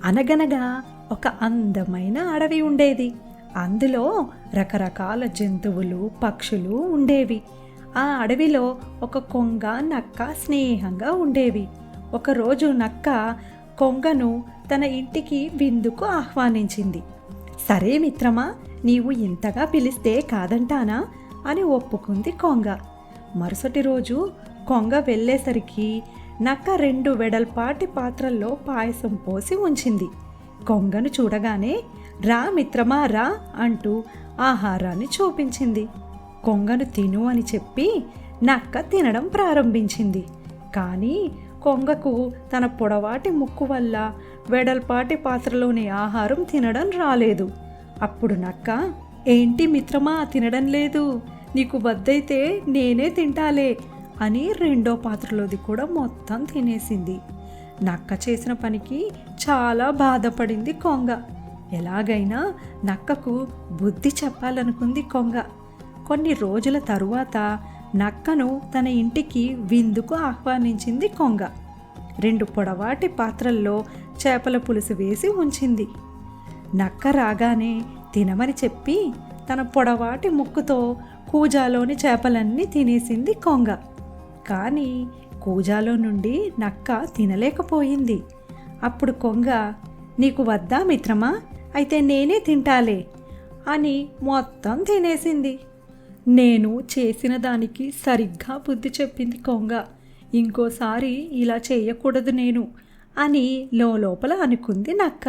అనగనగా ఒక అందమైన అడవి ఉండేది. అందులో రకరకాల జంతువులు, పక్షులు ఉండేవి. ఆ అడవిలో ఒక కొంగ, నక్క స్నేహంగా ఉండేవి. ఒకరోజు నక్క కొంగను తన ఇంటికి విందుకు ఆహ్వానించింది. సరే మిత్రమా, నీవు ఇంతగా పిలిస్తే కాదంటానా అని ఒప్పుకుంది కొంగ. మరుసటి రోజు కొంగ వెళ్ళేసరికి నక్క 2 వెడల్పాటి పాత్రల్లో పాయసం పోసి ఉంచింది. కొంగను చూడగానే రా మిత్రమా రా అంటూ ఆహారాన్ని చూపించింది. కొంగను తిను అని చెప్పి నక్క తినడం ప్రారంభించింది. కానీ కొంగకు తన పొడవాటి ముక్కు వల్ల వెడల్పాటి పాత్రలోని ఆహారం తినడం రాలేదు. అప్పుడు నక్క, ఏంటి మిత్రమా తినడం లేదు, నీకు వద్దైతే నేనే తింటాలే అని 2వ పాత్రలోది కూడా మొత్తం తినేసింది. నక్క చేసిన పనికి చాలా బాధపడింది కొంగ. ఎలాగైనా నక్కకు బుద్ధి చెప్పాలనుకుంది కొంగ. కొన్ని రోజుల తరువాత నక్కను తన ఇంటికి విందుకు ఆహ్వానించింది కొంగ. 2 పొడవాటి పాత్రల్లో చేపల పులుసు వేసి ఉంచింది. నక్క రాగానే తినమని చెప్పి తన పొడవాటి ముక్కుతో కూజాలోని చేపలన్నీ తినేసింది కొంగ. కానీ కూజాలో నుండి నక్క తినలేకపోయింది. అప్పుడు కొంగ, నీకు వద్దా మిత్రమా, అయితే నేనే తింటాలే అని మొత్తం తినేసింది. నేను చేసిన దానికి సరిగ్గా బుద్ధి చెప్పింది కొంగ. ఇంకోసారి ఇలా చేయకూడదు నేను అని లోపల అనుకుంది నక్క.